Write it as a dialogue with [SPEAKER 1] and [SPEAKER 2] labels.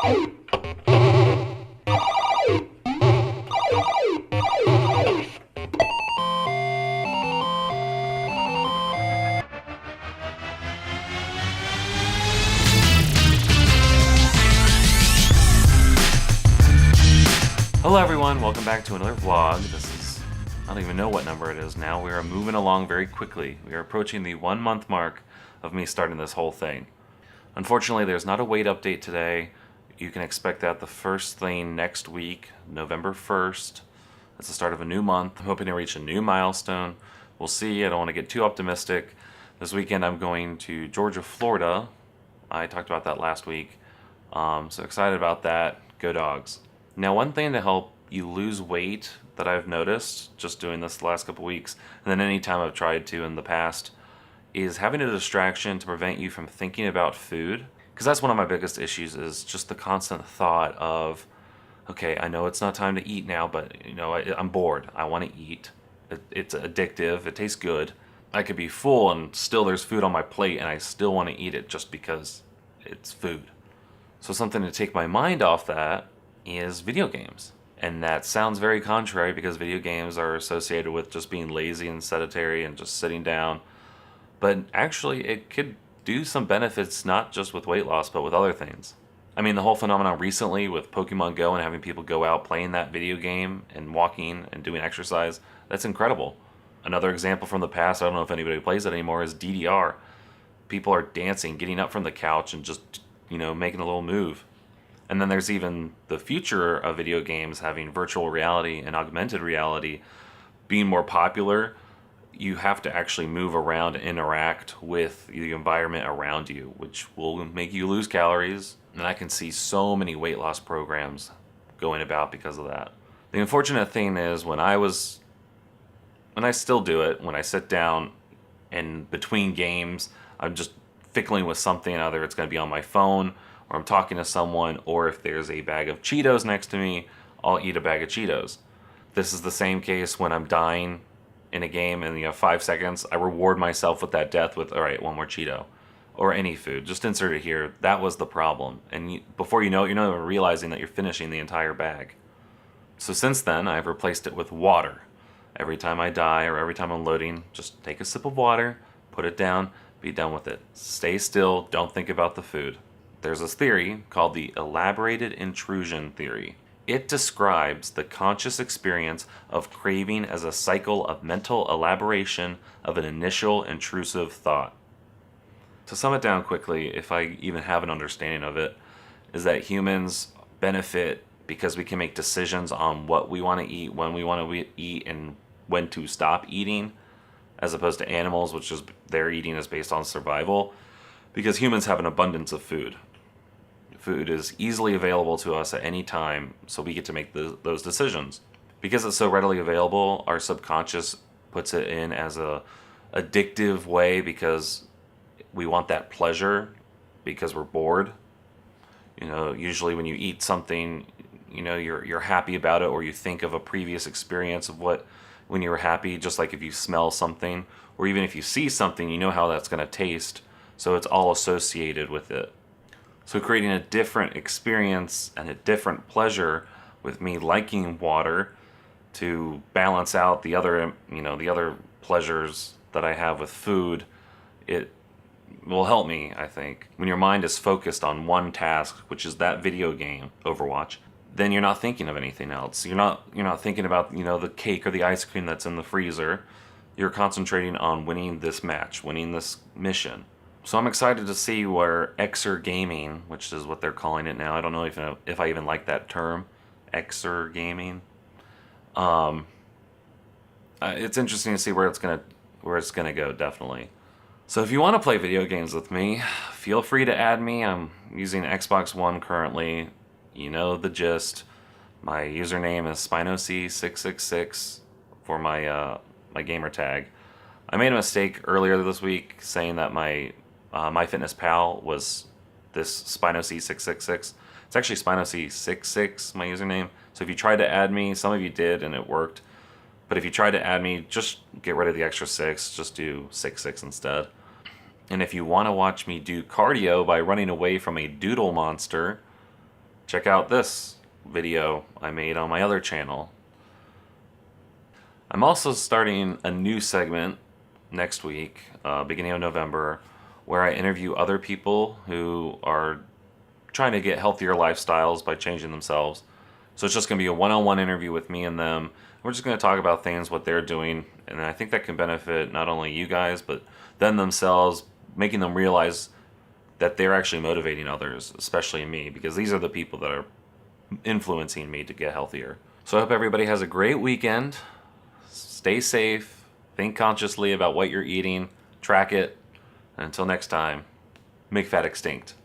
[SPEAKER 1] Hello everyone, welcome back to another vlog. I don't even know what number it is now. We are moving along very quickly. We are approaching the 1 month mark of me starting this whole thing. Unfortunately, there's not a weight update today. You can expect that the first thing next week, November 1st. That's the start of a new month. I'm hoping to reach a new milestone. We'll see. I don't want to get too optimistic. This weekend I'm going to Georgia, Florida. I talked about that last week. So excited about that. Go Dogs. Now, one thing to help you lose weight that I've noticed just doing this the last couple weeks, and then any time I've tried to in the past, is having a distraction to prevent you from thinking about food. Because that's one of my biggest issues, is just the constant thought of, okay, I know it's not time to eat now, but I'm bored. I want to eat. It's addictive. It tastes good. I could be full and still there's food on my plate and I still want to eat it just because it's food. So something to take my mind off that is video games. And that sounds very contrary because video games are associated with just being lazy and sedentary and just sitting down. But actually it could do some benefits, not just with weight loss, but with other things. I mean, the whole phenomenon recently with Pokemon Go and having people go out playing that video game and walking and doing exercise, that's incredible. Another example from the past, I don't know if anybody plays it anymore, is DDR. People are dancing, getting up from the couch and just, making a little move. And then there's even the future of video games having virtual reality and augmented reality being more popular. You have to actually move around and interact with the environment around you, which will make you lose calories. And I can see so many weight loss programs going about because of that. The unfortunate thing is when I still do it, when I sit down and between games, I'm just fickling with something, either it's going to be on my phone or I'm talking to someone, or if there's a bag of Cheetos next to me, I'll eat a bag of Cheetos. This is the same case when I'm dying in a game and 5 seconds, I reward myself with that death with, all right, one more Cheeto. Or any food, just insert it here. That was the problem. And before you know it, you're not even realizing that you're finishing the entire bag. So since then, I've replaced it with water. Every time I die or every time I'm loading, just take a sip of water, put it down, be done with it. Stay still, don't think about the food. There's this theory called the elaborated intrusion theory. It describes the conscious experience of craving as a cycle of mental elaboration of an initial intrusive thought. To sum it down quickly, if I even have an understanding of it, is that humans benefit because we can make decisions on what we want to eat, when we want to eat, and when to stop eating, as opposed to animals, which is their eating is based on survival, because humans have an abundance of food. Food is easily available to us at any time, so we get to make those decisions. Because it's so readily available, our subconscious puts it in as a addictive way because we want that pleasure because we're bored. Usually when you eat something, you're happy about it, or you think of a previous experience of when you were happy, just like if you smell something, or even if you see something, you know how that's going to taste, so it's all associated with it. So creating a different experience and a different pleasure with me liking water to balance out the other pleasures that I have with food, it will help me, I think. When your mind is focused on one task, which is that video game, Overwatch, then you're not thinking of anything else. You're not thinking about, the cake or the ice cream that's in the freezer. You're concentrating on winning this match, winning this mission. So I'm excited to see where Xer Gaming, which is what they're calling it now. I don't know if I even like that term, Xer Gaming. It's interesting to see where it's gonna go, definitely. So if you want to play video games with me, feel free to add me. I'm using Xbox One currently. You know the gist. My username is Spynosaurus666 for my gamer tag. I made a mistake earlier this week saying that my MyFitnessPal was this Spynosaurus666. It's actually Spynosaurus66, my username. So if you tried to add me, some of you did and it worked. But if you tried to add me, just get rid of the extra 6. Just do 66 instead. And if you want to watch me do cardio by running away from a doodle monster, check out this video I made on my other channel. I'm also starting a new segment next week, beginning of November, where I interview other people who are trying to get healthier lifestyles by changing themselves. So it's just going to be a one-on-one interview with me and them. We're just going to talk about things, what they're doing, and I think that can benefit not only you guys, but them themselves, making them realize that they're actually motivating others, especially me, because these are the people that are influencing me to get healthier. So I hope everybody has a great weekend. Stay safe, think consciously about what you're eating, track it, and until next time, make fat extinct.